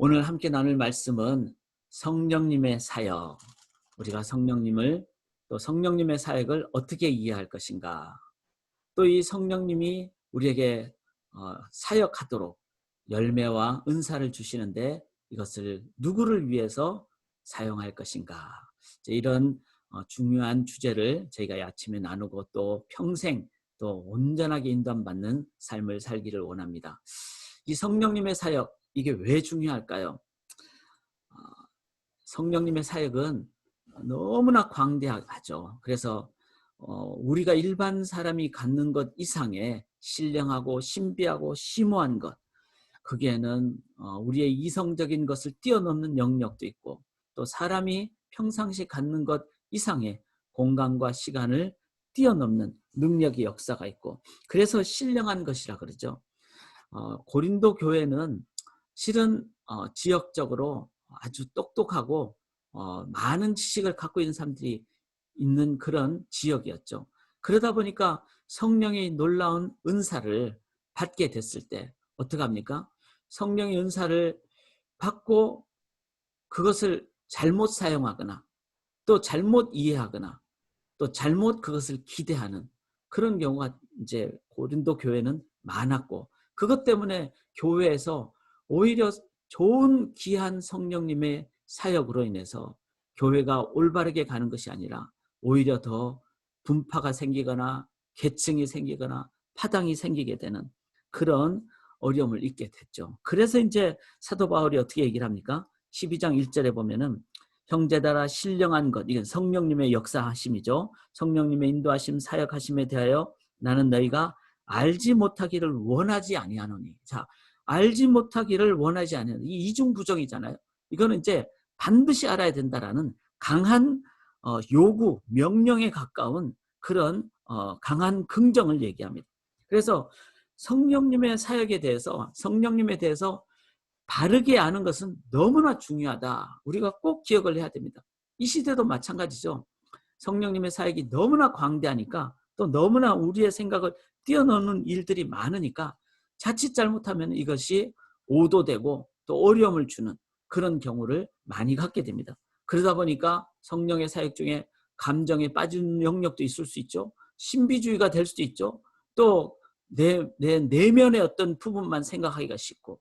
오늘 함께 나눌 말씀은 성령님의 사역, 우리가 성령님을 또 성령님의 사역을 어떻게 이해할 것인가, 또 이 성령님이 우리에게 사역하도록 열매와 은사를 주시는데 이것을 누구를 위해서 사용할 것인가, 이런 중요한 주제를 저희가 아침에 나누고 또 평생 또 온전하게 인도받는 삶을 살기를 원합니다. 이 성령님의 사역, 이게 왜 중요할까요? 성령님의 사역은 너무나 광대하죠. 그래서 우리가 일반 사람이 갖는 것 이상의 신령하고 신비하고 심오한 것, 거기에는 우리의 이성적인 것을 뛰어넘는 영역도 있고, 또 사람이 평상시 갖는 것 이상의 공간과 시간을 뛰어넘는 능력의 역사가 있고, 그래서 신령한 것이라 그러죠. 고린도 교회는 실은 지역적으로 아주 똑똑하고 많은 지식을 갖고 있는 사람들이 있는 그런 지역이었죠. 그러다 보니까 성령의 놀라운 은사를 받게 됐을 때 어떻게 합니까? 성령의 은사를 받고 그것을 잘못 사용하거나 또 잘못 이해하거나 또 잘못 그것을 기대하는 그런 경우가 이제 고린도 교회는 많았고, 그것 때문에 교회에서 오히려 좋은 귀한 성령님의 사역으로 인해서 교회가 올바르게 가는 것이 아니라 오히려 더 분파가 생기거나 계층이 생기거나 파당이 생기게 되는 그런 어려움을 잊게 됐죠. 그래서 이제 사도 바울이 어떻게 얘기를 합니까? 12장 1절에 보면은 형제들아 신령한 것, 이건 성령님의 역사하심이죠. 성령님의 인도하심 사역하심에 대하여 나는 너희가 알지 못하기를 원하지 아니하노니. 자, 알지 못하기를 원하지 아니하노니, 이 이중부정이잖아요. 이거는 이제 반드시 알아야 된다라는 강한 요구, 명령에 가까운 그런 강한 긍정을 얘기합니다. 그래서 성령님의 사역에 대해서, 성령님에 대해서 바르게 아는 것은 너무나 중요하다. 우리가 꼭 기억을 해야 됩니다. 이 시대도 마찬가지죠. 성령님의 사역이 너무나 광대하니까, 또 너무나 우리의 생각을 뛰어넘는 일들이 많으니까 자칫 잘못하면 이것이 오도되고 또 어려움을 주는 그런 경우를 많이 갖게 됩니다. 그러다 보니까 성령의 사역 중에 감정에 빠지는 영역도 있을 수 있죠. 신비주의가 될 수도 있죠. 또 내 내면의 어떤 부분만 생각하기가 쉽고,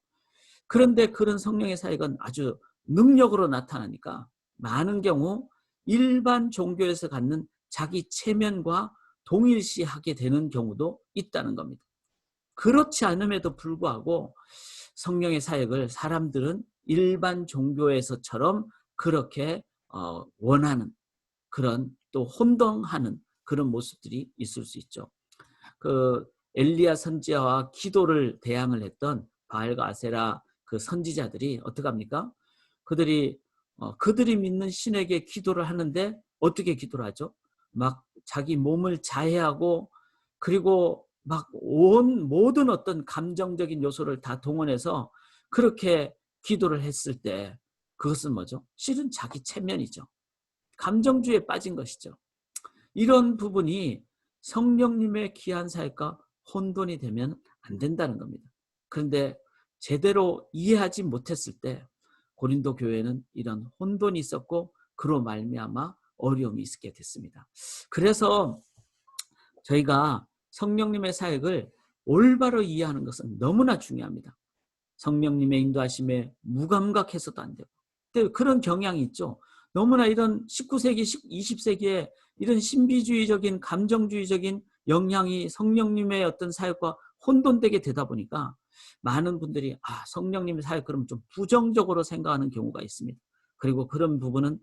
그런데 그런 성령의 사역은 아주 능력으로 나타나니까 많은 경우 일반 종교에서 갖는 자기 체면과 동일시하게 되는 경우도 있다는 겁니다. 그렇지 않음에도 불구하고 성령의 사역을 사람들은 일반 종교에서처럼 그렇게 원하는, 그런 또 혼동하는 그런 모습들이 있을 수 있죠. 그 엘리야 선지자와 기도를 대항을 했던 바알과 아세라 그 선지자들이 어떻게 합니까? 그들이 믿는 신에게 기도를 하는데 어떻게 기도를 하죠? 막 자기 몸을 자해하고, 그리고 막 모든 어떤 감정적인 요소를 다 동원해서 그렇게 기도를 했을 때 그것은 뭐죠? 실은 자기 체면이죠. 감정주의에 빠진 것이죠. 이런 부분이 성령님의 귀한 사역과 혼돈이 되면 안 된다는 겁니다. 그런데 제대로 이해하지 못했을 때 고린도 교회는 이런 혼돈이 있었고, 그로 말미암아 어려움이 있게 됐습니다. 그래서 저희가 성령님의 사역을 올바로 이해하는 것은 너무나 중요합니다. 성령님의 인도하심에 무감각해서도 안 되고, 근데 그런 경향이 있죠. 너무나 이런 19세기, 20세기에 이런 신비주의적인 감정주의적인 영향이 성령님의 어떤 사역과 혼돈되게 되다 보니까 많은 분들이 성령님의 사역 그러면 좀 부정적으로 생각하는 경우가 있습니다. 그리고 그런 부분은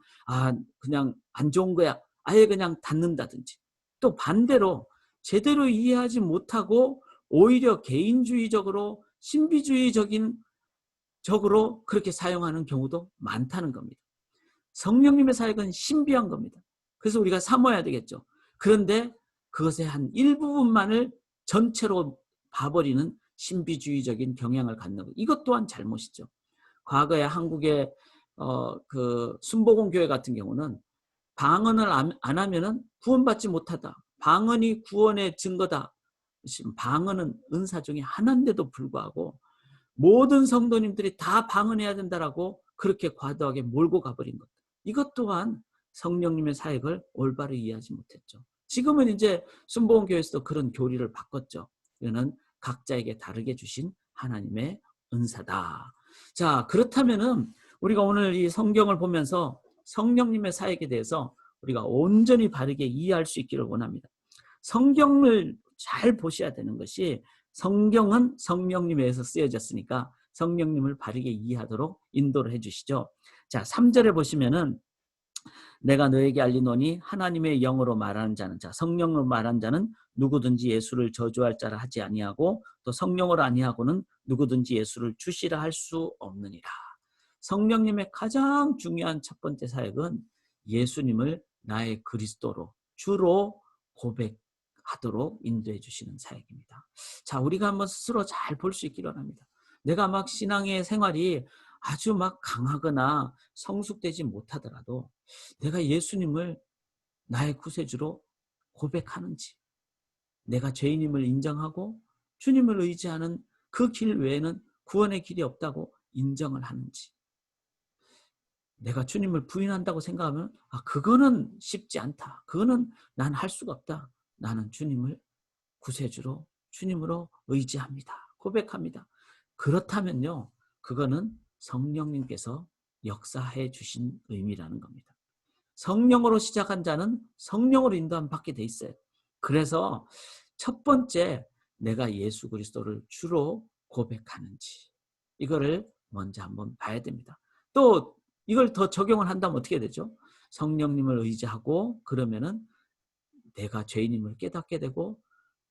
그냥 안 좋은 거야, 아예 그냥 닫는다든지, 또 반대로 제대로 이해하지 못하고 오히려 개인주의적으로 신비주의적인 적으로 그렇게 사용하는 경우도 많다는 겁니다. 성령님의 사역은 신비한 겁니다. 그래서 우리가 사모해야 되겠죠. 그런데 그것의 한 일부분만을 전체로 봐버리는 신비주의적인 경향을 갖는 것, 이것 또한 잘못이죠. 과거에 한국의 그 순복음 교회 같은 경우는 방언을 안 하면은 구원받지 못하다, 방언이 구원의 증거다. 방언은 은사 중에 하나인데도 불구하고 모든 성도님들이 다 방언해야 된다라고 그렇게 과도하게 몰고 가버린 것. 이것 또한 성령님의 사역을 올바로 이해하지 못했죠. 지금은 이제 순복음교회에서도 그런 교리를 바꿨죠. 이거는 각자에게 다르게 주신 하나님의 은사다. 자, 그렇다면은 우리가 오늘 이 성경을 보면서 성령님의 사역에 대해서 우리가 온전히 바르게 이해할 수 있기를 원합니다. 성경을 잘 보셔야 되는 것이, 성경은 성령님에 의해서 쓰여졌으니까 성령님을 바르게 이해하도록 인도를 해주시죠. 자, 3절에 보시면은 내가 너에게 알리노니 하나님의 영으로 말하는 자는, 자, 성령으로 말하는 자는 누구든지 예수를 저주할 자라 하지 아니하고 또 성령으로 아니하고는 누구든지 예수를 주시라 할 수 없느니라. 성령님의 가장 중요한 첫 번째 사역은 예수님을 나의 그리스도로, 주로 고백하도록 인도해 주시는 사역입니다. 자, 우리가 한번 스스로 잘 볼 수 있기를 합니다. 내가 막 신앙의 생활이 아주 막 강하거나 성숙되지 못하더라도 내가 예수님을 나의 구세주로 고백하는지, 내가 죄인임을 인정하고 주님을 의지하는 그 길 외에는 구원의 길이 없다고 인정을 하는지, 내가 주님을 부인한다고 생각하면 그거는 쉽지 않다. 그거는 난 할 수가 없다. 나는 주님을 구세주로, 주님으로 의지합니다. 고백합니다. 그렇다면요, 그거는 성령님께서 역사해 주신 의미라는 겁니다. 성령으로 시작한 자는 성령으로 인도함 받게 돼 있어요. 그래서 첫 번째, 내가 예수 그리스도를 주로 고백하는지, 이거를 먼저 한번 봐야 됩니다. 또 이걸 더 적용을 한다면 어떻게 되죠? 성령님을 의지하고 그러면은 내가 죄인임을 깨닫게 되고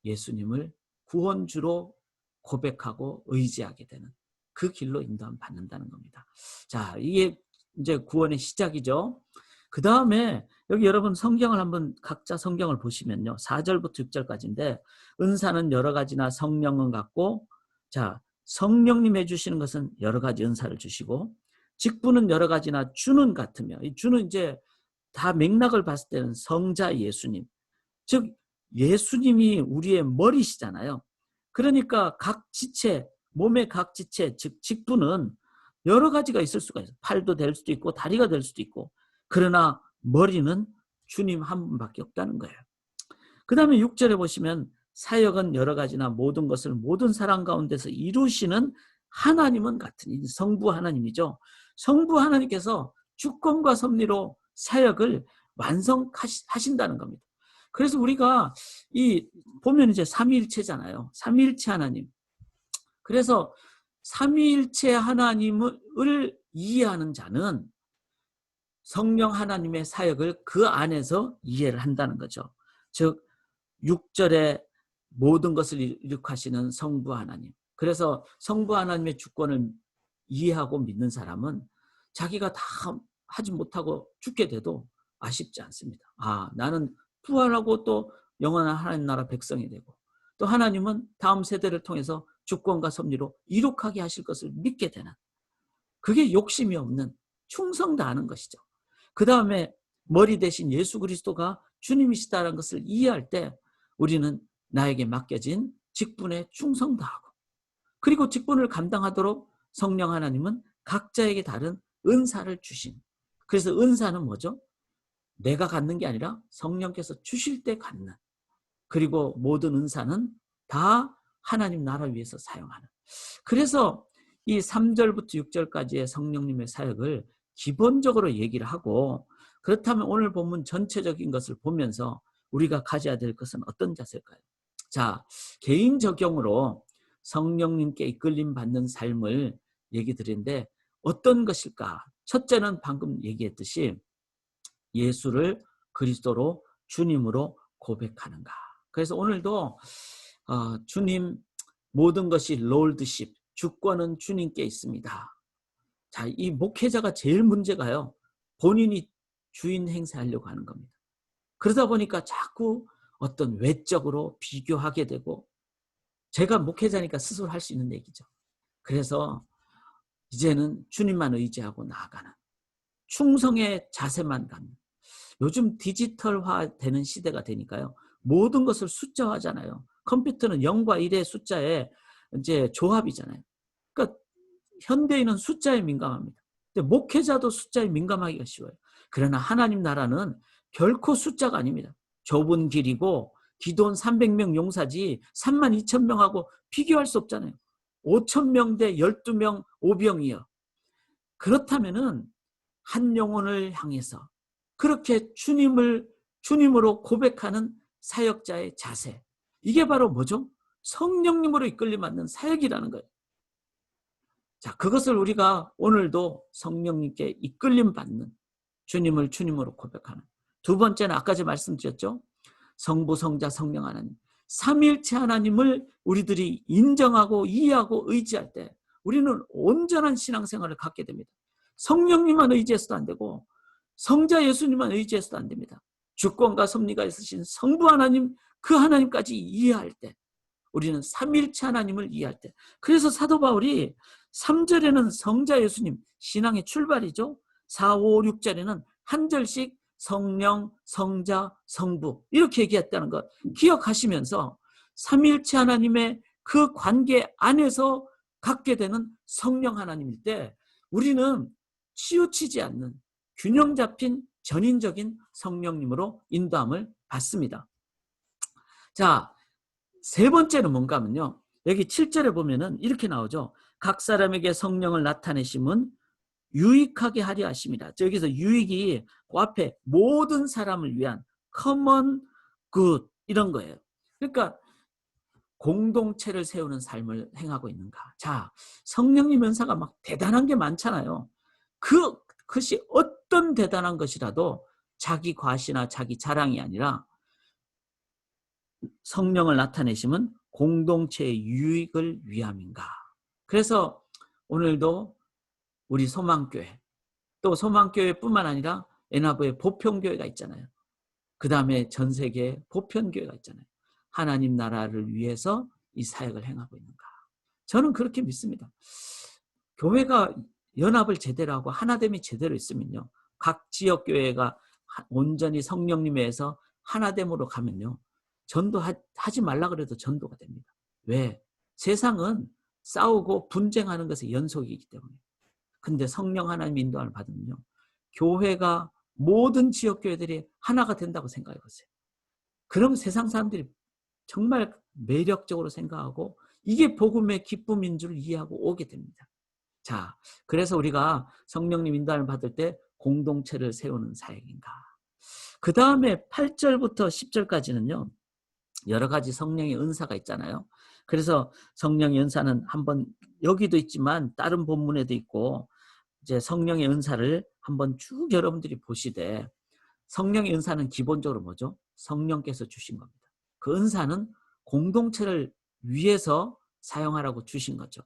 예수님을 구원주로 고백하고 의지하게 되는 그 길로 인도함 받는다는 겁니다. 자, 이게 이제 구원의 시작이죠. 그 다음에 여기 여러분 성경을 한번 각자 성경을 보시면요, 4절부터 6절까지인데, 은사는 여러 가지나 성령은 같고, 자, 성령님 해주시는 것은 여러 가지 은사를 주시고, 직분은 여러 가지나 주는 같으며, 이 주는 이제 다 맥락을 봤을 때는 성자 예수님, 즉 예수님이 우리의 머리시잖아요. 그러니까 각 지체, 몸의 각 지체, 즉 직분은 여러 가지가 있을 수가 있어요. 팔도 될 수도 있고 다리가 될 수도 있고, 그러나 머리는 주님 한 분밖에 없다는 거예요. 그 다음에 6절에 보시면 사역은 여러 가지나 모든 것을 모든 사람 가운데서 이루시는 하나님은 같으니, 성부 하나님이죠. 성부 하나님께서 주권과 섭리로 사역을 완성하신다는 겁니다. 그래서 우리가 보면 이제 삼위일체잖아요. 삼위일체 하나님. 그래서 삼위일체 하나님을 이해하는 자는 성령 하나님의 사역을 그 안에서 이해를 한다는 거죠. 즉 6절에 모든 것을 이룩하시는 성부 하나님. 그래서 성부 하나님의 주권을 이해하고 믿는 사람은 자기가 다 하지 못하고 죽게 돼도 아쉽지 않습니다. 나는 부활하고 또 영원한 하나님 나라 백성이 되고, 또 하나님은 다음 세대를 통해서 주권과 섭리로 이룩하게 하실 것을 믿게 되는, 그게 욕심이 없는 충성 다하는 것이죠. 그 다음에 머리 대신 예수 그리스도가 주님이시다는 것을 이해할 때 우리는 나에게 맡겨진 직분에 충성 다하고, 그리고 직분을 감당하도록 성령 하나님은 각자에게 다른 은사를 주신, 그래서 은사는 뭐죠? 내가 갖는 게 아니라 성령께서 주실 때 갖는, 그리고 모든 은사는 다 하나님 나라 위해서 사용하는. 그래서 이 3절부터 6절까지의 성령님의 사역을 기본적으로 얘기를 하고, 그렇다면 오늘 본문 전체적인 것을 보면서 우리가 가져야 될 것은 어떤 자세일까요? 자, 개인 적용으로 성령님께 이끌림 받는 삶을 얘기 드리는데 어떤 것일까? 첫째는 방금 얘기했듯이 예수를 그리스도로 주님으로 고백하는가. 그래서 오늘도 주님, 모든 것이 롤드십, 주권은 주님께 있습니다. 자, 이 목회자가 제일 문제가요, 본인이 주인 행세하려고 하는 겁니다. 그러다 보니까 자꾸 어떤 외적으로 비교하게 되고, 제가 목회자니까 스스로 할 수 있는 얘기죠. 그래서 이제는 주님만 의지하고 나아가는 충성의 자세만 갖는, 요즘 디지털화 되는 시대가 되니까요, 모든 것을 숫자화하잖아요. 컴퓨터는 0과 1의 숫자의 이제 조합이잖아요. 그러니까 현대인은 숫자에 민감합니다. 근데 목회자도 숫자에 민감하기가 쉬워요. 그러나 하나님 나라는 결코 숫자가 아닙니다. 좁은 길이고 기도원 300명 용사지 3만 2천 명하고 비교할 수 없잖아요. 5천 명 대 12명 오병이어. 그렇다면은 한 영혼을 향해서 그렇게 주님으로 고백하는 사역자의 자세. 이게 바로 뭐죠? 성령님으로 이끌림 받는 사역이라는 거예요. 자, 그것을 우리가 오늘도 성령님께 이끌림 받는 주님을 주님으로 고백하는. 두 번째는 아까 제가 말씀드렸죠. 성부, 성자, 성령 하나님. 삼일체 하나님을 우리들이 인정하고 이해하고 의지할 때 우리는 온전한 신앙생활을 갖게 됩니다. 성령님만 의지해서도 안 되고 성자 예수님만 의지해서도 안 됩니다. 주권과 섭리가 있으신 성부 하나님, 그 하나님까지 이해할 때 우리는 삼일체 하나님을 이해할 때. 그래서 사도 바울이 3절에는 성자 예수님, 신앙의 출발이죠. 4, 5, 6절에는 한 절씩 성령, 성자, 성부 이렇게 얘기했다는 것 기억하시면서 삼일체 하나님의 그 관계 안에서 갖게 되는 성령 하나님일 때 우리는 치우치지 않는 균형 잡힌 전인적인 성령님으로 인도함을 받습니다. 자, 세 번째는 뭔가 하면요. 여기 7절에 보면은 이렇게 나오죠. 각 사람에게 성령을 나타내심은 유익하게 하려 하심이라. 여기서 유익이 그 앞에 모든 사람을 위한 common good 이런 거예요. 그러니까 공동체를 세우는 삶을 행하고 있는가. 자, 성령님 은사가 막 대단한 게 많잖아요. 그것이 어떤 대단한 것이라도 자기 과시나 자기 자랑이 아니라 성령을 나타내심은 공동체의 유익을 위함인가. 그래서 오늘도 우리 소망교회, 또 소망교회뿐만 아니라 엔하부의 보편교회가 있잖아요. 그 다음에 전 세계에 보편교회가 있잖아요. 하나님 나라를 위해서 이 사역을 행하고 있는가. 저는 그렇게 믿습니다. 교회가 연합을 제대로 하고 하나됨이 제대로 있으면요. 각 지역교회가 온전히 성령님에 의해서 하나됨으로 가면요. 전도하지 말라 그래도 전도가 됩니다. 왜? 세상은 싸우고 분쟁하는 것의 연속이기 때문에. 근데 성령 하나님 인도함을 받으면요. 교회가 모든 지역교회들이 하나가 된다고 생각해 보세요. 그럼 세상 사람들이 정말 매력적으로 생각하고 이게 복음의 기쁨인 줄 이해하고 오게 됩니다. 자, 그래서 우리가 성령님 인도함을 받을 때 공동체를 세우는 사역인가. 그 다음에 8절부터 10절까지는요. 여러 가지 성령의 은사가 있잖아요. 그래서 성령의 은사는 한번 여기도 있지만 다른 본문에도 있고 이제 성령의 은사를 한번 쭉 여러분들이 보시되 성령의 은사는 기본적으로 뭐죠? 성령께서 주신 겁니다. 그 은사는 공동체를 위해서 사용하라고 주신 거죠.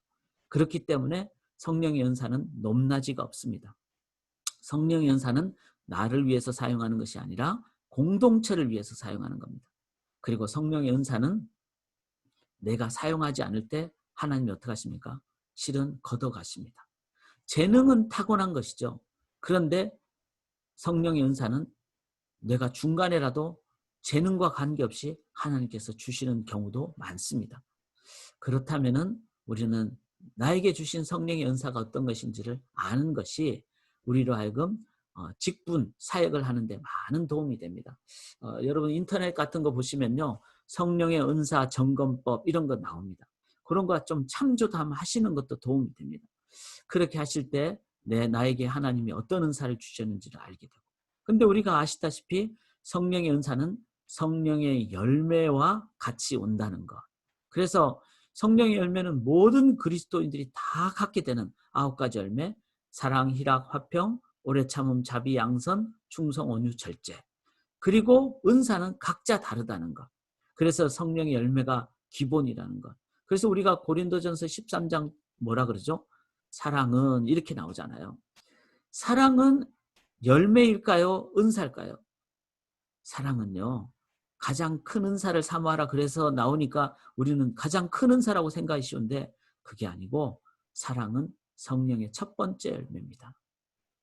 그렇기 때문에 성령의 은사는 높낮이가 없습니다. 성령의 은사는 나를 위해서 사용하는 것이 아니라 공동체를 위해서 사용하는 겁니다. 그리고 성령의 은사는 내가 사용하지 않을 때 하나님이 어떻게 하십니까? 실은 걷어가십니다. 재능은 타고난 것이죠. 그런데 성령의 은사는 내가 중간에라도 재능과 관계없이 하나님께서 주시는 경우도 많습니다. 그렇다면은 우리는 나에게 주신 성령의 은사가 어떤 것인지를 아는 것이 우리로 하여금 직분, 사역을 하는데 많은 도움이 됩니다. 여러분 인터넷 같은 거 보시면요. 성령의 은사 점검법 이런 거 나옵니다. 그런 거 좀 참조도 한번 하시는 것도 도움이 됩니다. 그렇게 하실 때 나에게 하나님이 어떤 은사를 주셨는지를 알게 되고. 근데 우리가 아시다시피 성령의 은사는 성령의 열매와 같이 온다는 것. 그래서 성령의 열매는 모든 그리스도인들이 다 갖게 되는 9가지 열매. 사랑, 희락, 화평, 오래 참음, 자비, 양선, 충성, 온유, 절제. 그리고 은사는 각자 다르다는 것. 그래서 성령의 열매가 기본이라는 것. 그래서 우리가 고린도전서 13장 뭐라 그러죠? 사랑은 이렇게 나오잖아요. 사랑은 열매일까요? 은사일까요? 사랑은요. 가장 큰 은사를 사모하라 그래서 나오니까 우리는 가장 큰 은사라고 생각이 쉬운데 그게 아니고 사랑은 성령의 첫 번째 열매입니다.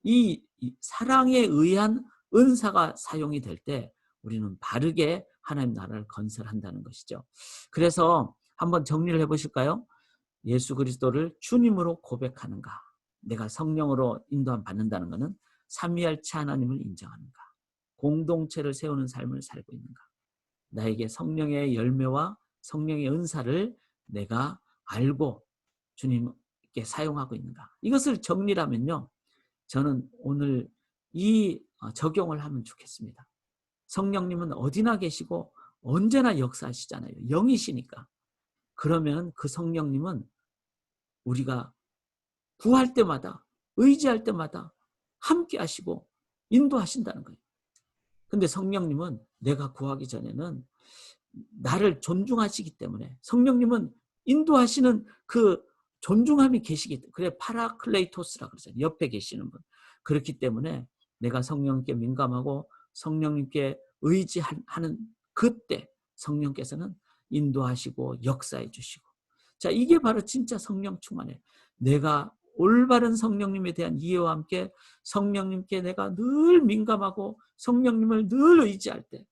이 사랑에 의한 은사가 사용이 될 때 우리는 바르게 하나님 나라를 건설한다는 것이죠. 그래서 한번 정리를 해보실까요? 예수 그리스도를 주님으로 고백하는가? 내가 성령으로 인도함 받는다는 것은 삼위일체 하나님을 인정하는가? 공동체를 세우는 삶을 살고 있는가? 나에게 성령의 열매와 성령의 은사를 내가 알고 주님께 사용하고 있는가? 이것을 정리하면요, 저는 오늘 이 적용을 하면 좋겠습니다. 성령님은 어디나 계시고 언제나 역사하시잖아요. 영이시니까. 그러면 그 성령님은 우리가 구할 때마다, 의지할 때마다 함께 하시고 인도하신다는 거예요. 근데 성령님은 내가 구하기 전에는 나를 존중하시기 때문에, 성령님은 인도하시는 그 존중함이 계시기 때문에, 그래 파라클레이토스라고 그러잖아요. 옆에 계시는 분. 그렇기 때문에 내가 성령님께 민감하고 성령님께 의지하는 그때 성령께서는 인도하시고 역사해 주시고, 자, 이게 바로 진짜 성령 충만이에요. 내가 올바른 성령님에 대한 이해와 함께 성령님께 내가 늘 민감하고 성령님을 늘 의지할 때,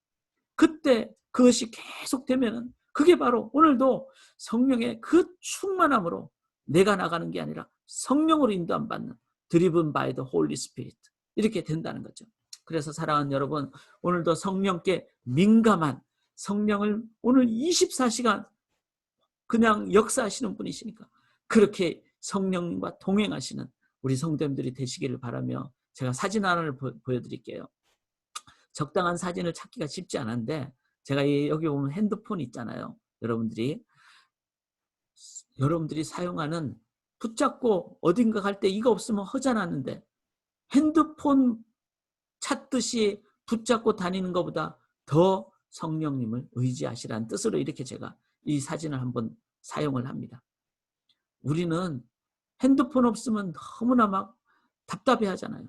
그때 그것이 계속되면은 그게 바로 오늘도 성령의 그 충만함으로 내가 나가는 게 아니라 성령으로 인도함 받는, driven by the Holy Spirit, 이렇게 된다는 거죠. 그래서 사랑하는 여러분, 오늘도 성령께 민감한, 성령을 오늘 24시간 그냥 역사하시는 분이시니까 그렇게 성령님과 동행하시는 우리 성도님들이 되시기를 바라며, 제가 사진 하나를 보여드릴게요. 적당한 사진을 찾기가 쉽지 않은데, 제가 여기 보면 핸드폰 있잖아요. 여러분들이 사용하는, 붙잡고 어딘가 갈 때 이거 없으면 허전하는데 핸드폰 찾듯이 붙잡고 다니는 것보다 더 성령님을 의지하시라는 뜻으로 이렇게 제가 이 사진을 한번 사용을 합니다. 우리는 핸드폰 없으면 너무나 막 답답해 하잖아요.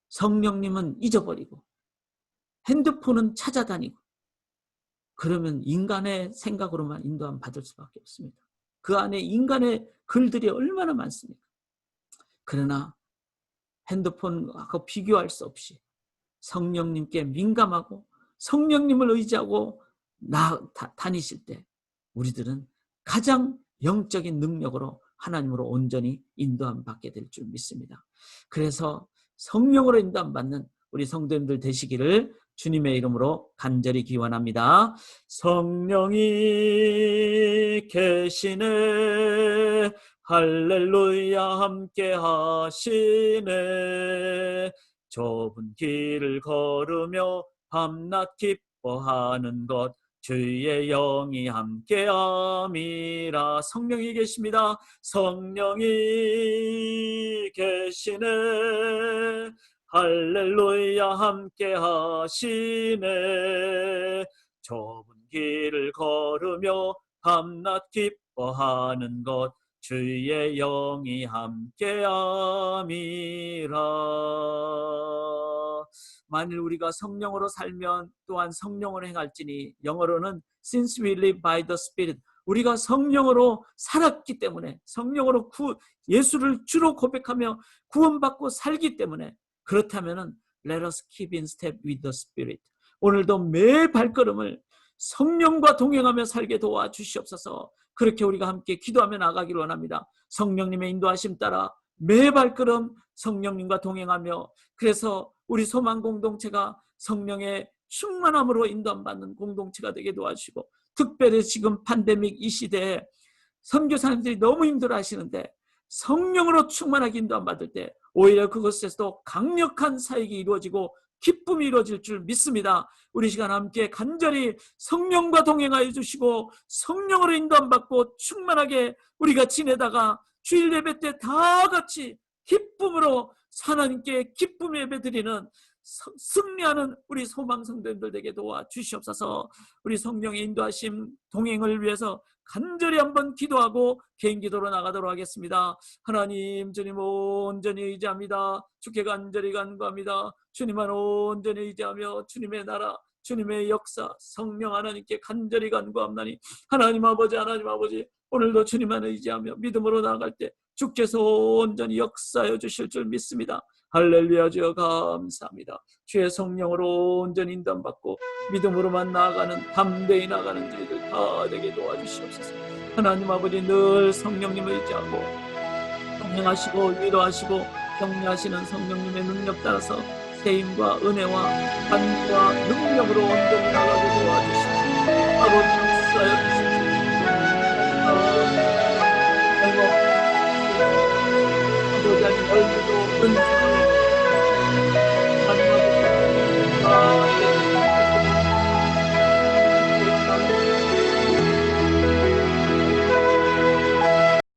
성령님은 잊어버리고 핸드폰은 찾아다니고, 그러면 인간의 생각으로만 인도함 받을 수밖에 없습니다. 그 안에 인간의 글들이 얼마나 많습니까? 그러나 핸드폰하고 비교할 수 없이 성령님께 민감하고 성령님을 의지하고 다니실 때 우리들은 가장 영적인 능력으로 하나님으로 온전히 인도함 받게 될 줄 믿습니다. 그래서 성령으로 인도함 받는 우리 성도님들 되시기를 주님의 이름으로 간절히 기원합니다. 성령이 계시네, 할렐루야 함께 하시네, 좁은 길을 걸으며 밤낮 기뻐하는 것 주의 영이 함께함이라. 성령이 계십니다. 성령이 계시네, 할렐루야 함께 하시네, 좁은 길을 걸으며 밤낮 기뻐하는 것 주의 영이 함께함이라. 만일 우리가 성령으로 살면 또한 성령으로 행할지니, 영어로는 since we live by the Spirit, 우리가 성령으로 살았기 때문에, 성령으로 예수를 주로 고백하며 구원받고 살기 때문에, 그렇다면 let us keep in step with the Spirit. 오늘도 매 발걸음을 성령과 동행하며 살게 도와주시옵소서. 그렇게 우리가 함께 기도하며 나가기를 원합니다. 성령님의 인도하심 따라 매 발걸음 성령님과 동행하며, 그래서 우리 소망 공동체가 성령의 충만함으로 인도받는 공동체가 되게 도와주시고, 특별히 지금 팬데믹 이 시대에 선교사님들이 너무 힘들어하시는데 성령으로 충만하게 인도받을 때 오히려 그것에서도 강력한 사역이 이루어지고 기쁨이 이루어질 줄 믿습니다. 우리 시간 함께 간절히 성령과 동행하여 주시고 성령으로 인도받고 충만하게 우리가 지내다가 주일 예배 때 다 같이 기쁨으로 하나님께 기쁨 예배 드리는 승리하는 우리 소망 성도님들 되게 도와주시옵소서. 우리 성령의 인도하심 동행을 위해서 간절히 한번 기도하고 개인 기도로 나가도록 하겠습니다. 하나님, 주님 온전히 의지합니다. 주께 간절히 간구합니다. 주님만 온전히 의지하며 주님의 나라, 주님의 역사, 성령 하나님께 간절히 간구합나니, 하나님 아버지, 하나님 아버지, 오늘도 주님만 의지하며 믿음으로 나아갈 때 주께서 온전히 역사해 주실 줄 믿습니다. 할렐루야. 주여 감사합니다. 주의 성령으로 온전히 인도받고 믿음으로만 나아가는, 담대히 나아가는 저희들 다 되게 도와주시옵소서. 하나님 아버지 늘 성령님을 의지하고 동행하시고 위로하시고 격려하시는 성령님의 능력 따라서 세임과 은혜와 간구와 능력으로 온전히 나가게 도와주시고 아버지 역사여 주시고 아이고 아버지 하나님 얼굴도 은혜로